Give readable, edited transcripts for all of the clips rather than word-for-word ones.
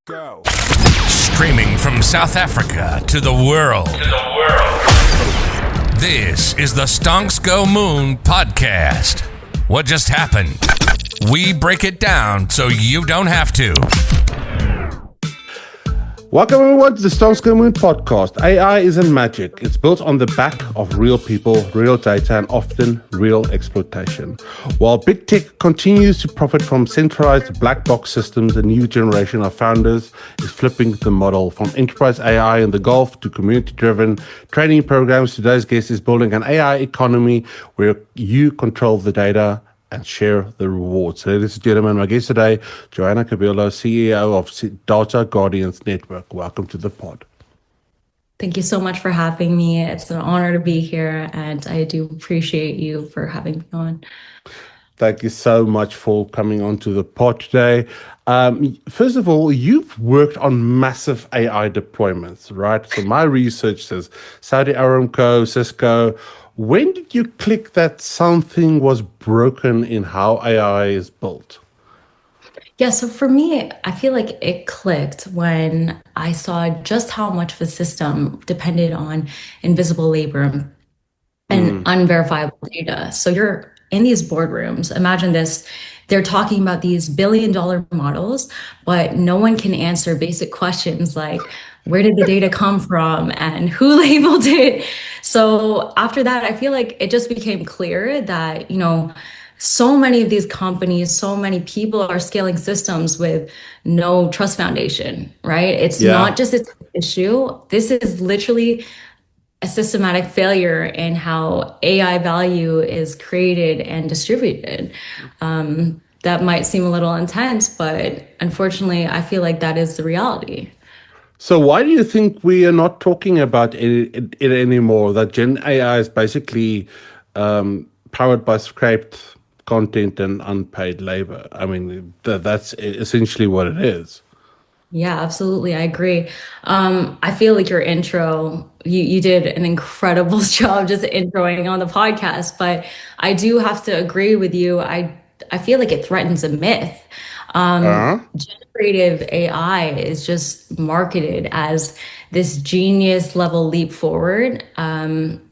Go. Streaming from South Africa to the world. This is the Stonks Go Moon podcast. What just happened? We break it down so you don't have to. Welcome everyone to the Stonks Go Moon podcast. AI isn't magic. It's built on the back of real people, real data, and often real exploitation. While big tech continues to profit from centralized black box systems, a new generation of founders is flipping the model from enterprise AI in the Gulf to community-driven training programs. Today's guest is building an AI economy where you control the data and share the rewards. Ladies and gentlemen, my guest today, Johanna Cabildo, CEO of Data Guardians Network. Welcome to the pod. Thank you so much for having me. It's an honor to be here, and I do appreciate you for having me on. Thank you so much for coming on to the pod today. First of all, you've worked on massive AI deployments, right? So my research says Saudi Aramco, Cisco. When did you click that something was broken in how AI is built? Yeah, so for me, I feel like it clicked when I saw just how much of a system depended on invisible labor and unverifiable data. So you're in these boardrooms. Imagine this. They're talking about these billion-dollar models, but no one can answer basic questions like, where did the data come from and who labeled it? So after that, I feel like it just became clear that, so many of these companies, so many people are scaling systems with no trust foundation, right? It's not just an issue. This is literally a systematic failure in how AI value is created and distributed. That might seem a little intense, but unfortunately, I feel like that is the reality. So why do you think we are not talking about it anymore? That Gen AI is basically powered by scraped content and unpaid labor. I mean, that's essentially what it is. Yeah, absolutely. I agree. I feel like your intro, you did an incredible job just introing on the podcast, but I do have to agree with you. I feel like it threatens a myth. Generative AI is just marketed as this genius level leap forward,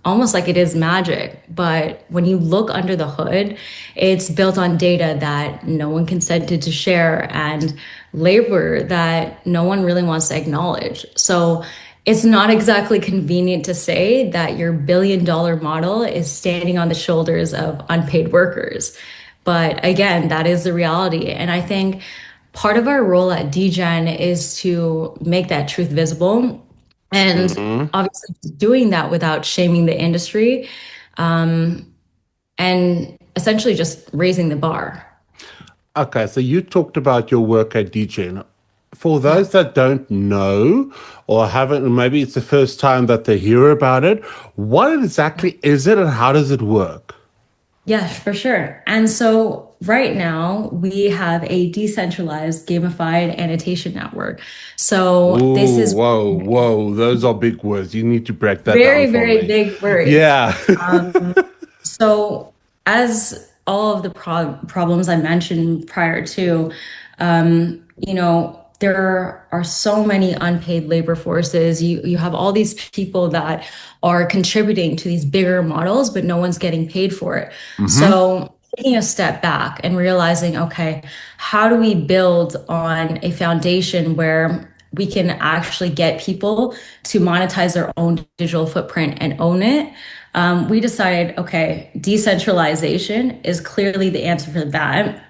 almost like it is magic. But when you look under the hood, it's built on data that no one consented to share and labor that no one really wants to acknowledge. So it's not exactly convenient to say that your billion-dollar model is standing on the shoulders of unpaid workers. But again, that is the reality. And I think part of our role at DGen is to make that truth visible. And obviously doing that without shaming the industry, and essentially just raising the bar. Okay, so you talked about your work at DGen. For those that don't know or haven't, maybe it's the first time that they hear about it, what exactly is it and how does it work? Yeah, for sure. And so right now we have a decentralized gamified annotation network. So this is Whoa, those are big words. You need to break that very, down for very me. big words. Yeah. So as all of the problems I mentioned prior to, there are so many unpaid labor forces. You have all these people that are contributing to these bigger models, but no one's getting paid for it. So taking a step back and realizing, okay, how do we build on a foundation where we can actually get people to monetize their own digital footprint and own it? We decided, okay, decentralization is clearly the answer for that.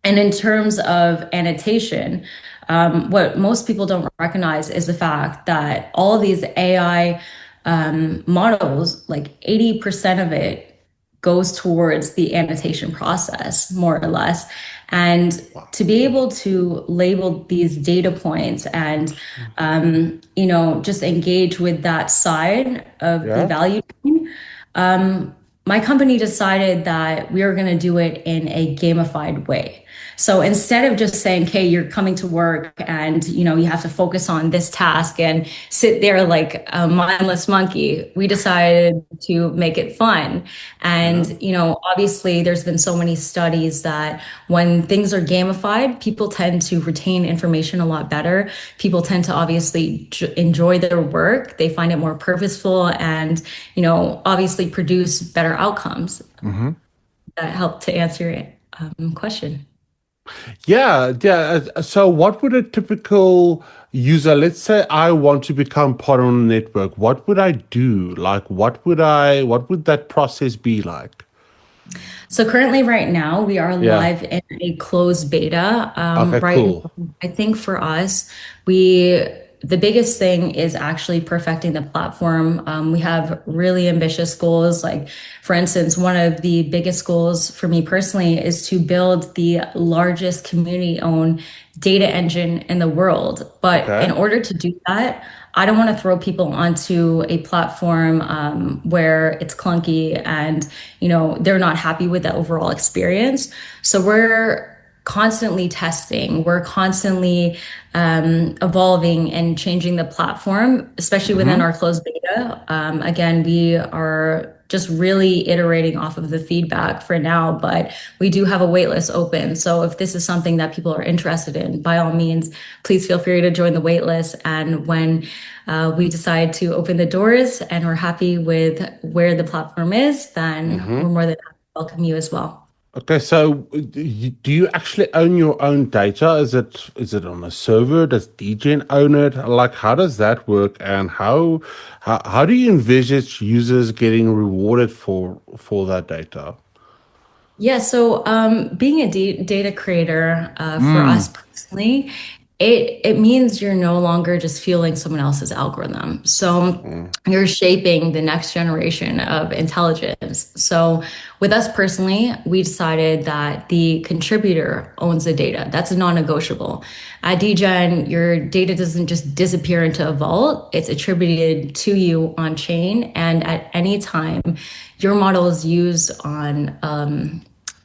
And in terms of annotation, what most people don't recognize is the fact that all of these AI models, like 80% of it goes towards the annotation process, more or less. And to be able to label these data points and, just engage with that side of the value chain, my company decided that we were going to do it in a gamified way. So instead of just saying, "Okay, you're coming to work and you have to focus on this task and sit there like a mindless monkey," we decided to make it fun. And obviously, there's been so many studies that when things are gamified, people tend to retain information a lot better. People tend to obviously enjoy their work. They find it more purposeful and obviously produce better outcomes. That helped to answer your question. Yeah, yeah. So, what would a typical user, let's say I want to become part of a network, what would I do? Like, what would that process be like? So currently, right now, we are Yeah. live in a closed beta. Okay, Right cool. now, I think for us, we the biggest thing is actually perfecting the platform. We have really ambitious goals. Like, for instance, one of the biggest goals for me personally is to build the largest community-owned data engine in the world. But in Okay. order to do that, I don't want to throw people onto a platform where it's clunky and they're not happy with the overall experience. So we're constantly testing. We're constantly evolving and changing the platform, especially within our closed beta. Again, we are just really iterating off of the feedback for now, but we do have a waitlist open. So if this is something that people are interested in, by all means, please feel free to join the waitlist. And when we decide to open the doors and we're happy with where the platform is, then we're more than happy to welcome you as well. Okay, so do you actually own your own data? Is it on a server? Does DGen own it? Like, how does that work? And how do you envisage users getting rewarded for that data? Yeah, so being a data creator for us personally, it means you're no longer just fueling someone else's algorithm. So you're shaping the next generation of intelligence. So with us personally, we decided that the contributor owns the data. That's a non-negotiable. At DGen, your data doesn't just disappear into a vault. It's attributed to you on chain, and at any time your model is used on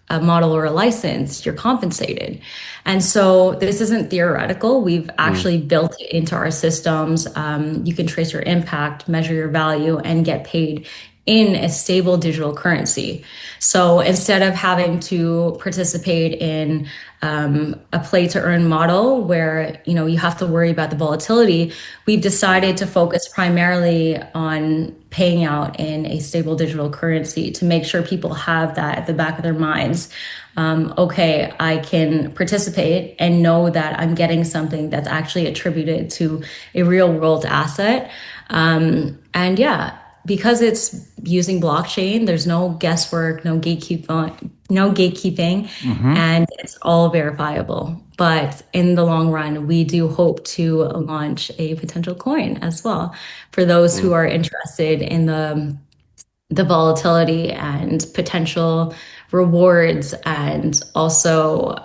a model or a license, you're compensated. And so this isn't theoretical. We've actually built it into our systems. You can trace your impact, measure your value, and get paid in a stable digital currency. So instead of having to participate in a play to earn model where you have to worry about the volatility, we've decided to focus primarily on paying out in a stable digital currency to make sure people have that at the back of their minds. Okay, I can participate and know that I'm getting something that's actually attributed to a real world asset. And yeah, because it's using blockchain, there's no guesswork, no gatekeeping, and it's all verifiable. But in the long run, we do hope to launch a potential coin as well for those who are interested in the volatility and potential rewards, and also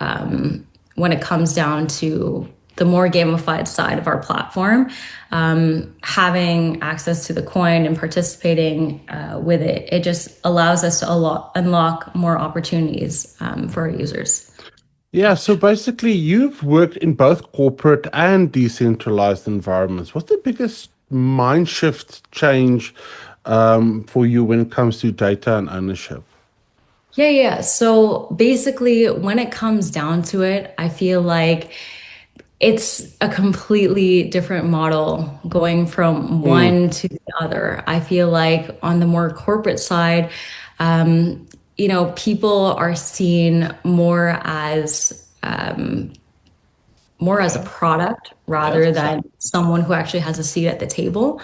when it comes down to the more gamified side of our platform, having access to the coin and participating with it, it just allows us to unlock more opportunities for our users. Yeah, so basically, you've worked in both corporate and decentralized environments. What's the biggest mind shift change for you when it comes to data and ownership? Yeah. So basically, when it comes down to it, I feel like it's a completely different model going from Mm, one to the other. I feel like on the more corporate side, people are seen more as a product yeah, rather so, than someone who actually has a seat at the table.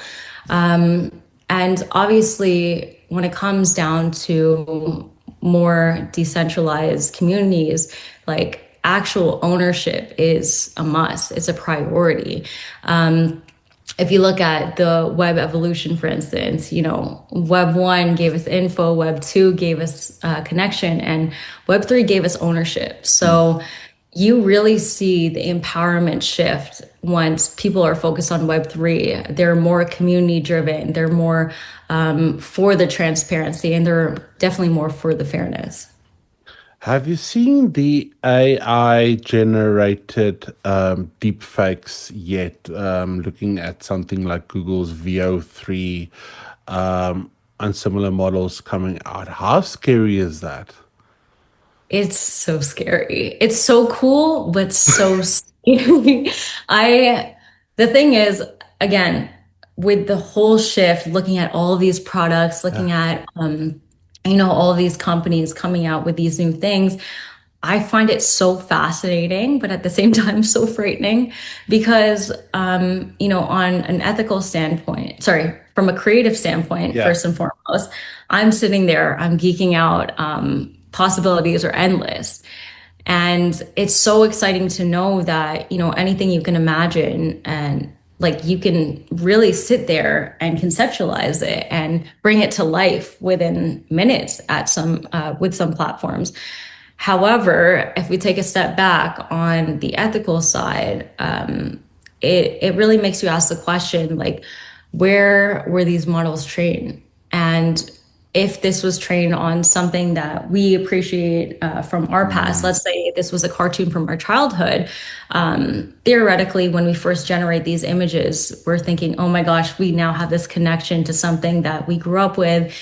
And obviously, when it comes down to more decentralized communities, like actual ownership is a must, it's a priority. If you look at the web evolution, for instance, Web 1 gave us info, Web 2 gave us connection, and Web 3 gave us ownership. So you really see the empowerment shift once people are focused on Web 3. They're more community driven, they're more for the transparency, and they're definitely more for the fairness. Have you seen the AI generated deep fakes yet? Looking at something like Google's VO3 and similar models coming out. How scary is that? It's so scary. It's so cool, but so scary. I, the thing is, again, with the whole shift, looking at all of these products, Yeah. looking at, all of these companies coming out with these new things, I find it so fascinating, but at the same time, so frightening because, on an ethical standpoint, sorry, from a creative standpoint, Yeah. first and foremost, I'm sitting there, I'm geeking out. Possibilities are endless. And it's so exciting to know that, anything you can imagine and like you can really sit there and conceptualize it and bring it to life within minutes at some with some platforms. However, if we take a step back on the ethical side, it really makes you ask the question like, where were these models trained? And if this was trained on something that we appreciate from our past, let's say this was a cartoon from our childhood, theoretically, when we first generate these images, we're thinking, oh my gosh, we now have this connection to something that we grew up with.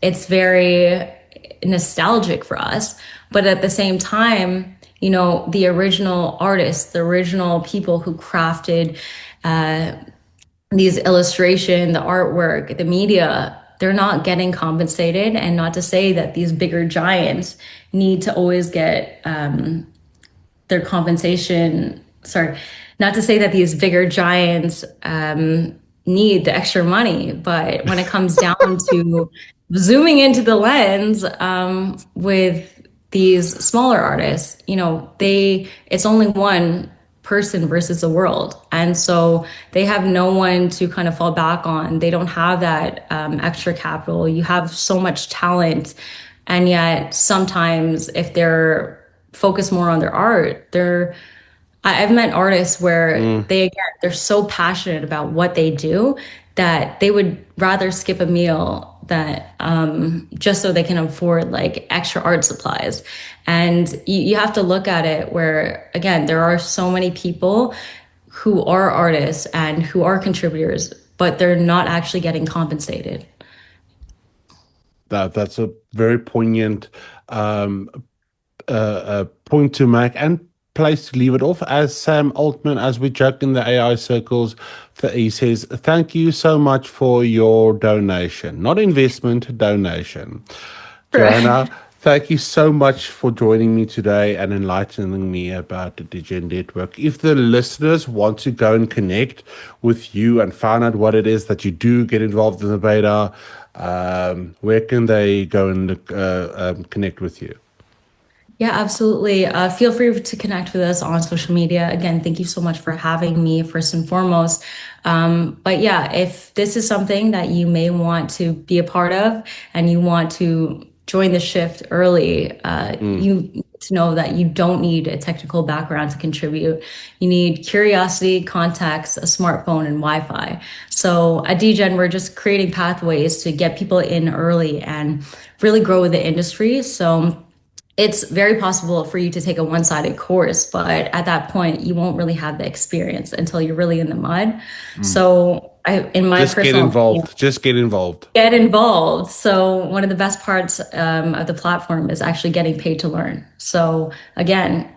It's very nostalgic for us. But at the same time, the original artists, the original people who crafted these illustration, the artwork, the media, they're not getting compensated. And not to say that these bigger giants need to always get their compensation. Sorry, not to say that these bigger giants need the extra money, but when it comes down to zooming into the lens with these smaller artists, it's only one person versus the world. And so they have no one to kind of fall back on. They don't have that extra capital. You have so much talent. And yet sometimes if they're focused more on their art, I've met artists where they're so passionate about what they do that they would rather skip a meal that just so they can afford like extra art supplies. And you have to look at it where, again, there are so many people who are artists and who are contributors, but they're not actually getting compensated. That's a very poignant point to make and place to leave it off. As Sam Altman, as we joked in the AI circles, he says, thank you so much for your donation, not investment, donation. Johanna, thank you so much for joining me today and enlightening me about the Degen Network. If the listeners want to go and connect with you and find out what it is that you do, get involved in the beta, where can they go and connect with you? Yeah, absolutely. Feel free to connect with us on social media. Again, thank you so much for having me, first and foremost. But yeah, if this is something that you may want to be a part of and you want to join the shift early, you need to know that you don't need a technical background to contribute. You need curiosity, contacts, a smartphone, and Wi-Fi. So at Degen, we're just creating pathways to get people in early and really grow with the industry. So it's very possible for you to take a one-sided course, but at that point, you won't really have the experience until you're really in the mud. So in my Just personal get involved. opinion, Just get involved. get involved. So one of the best parts of the platform is actually getting paid to learn. So again,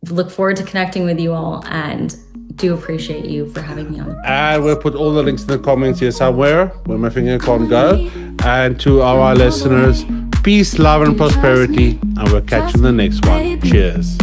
look forward to connecting with you all and do appreciate you for having me on. And we'll put all the links in the comments here somewhere where my finger can't go. And to our listeners, peace, love, and prosperity. And we'll catch you in the next one. Cheers.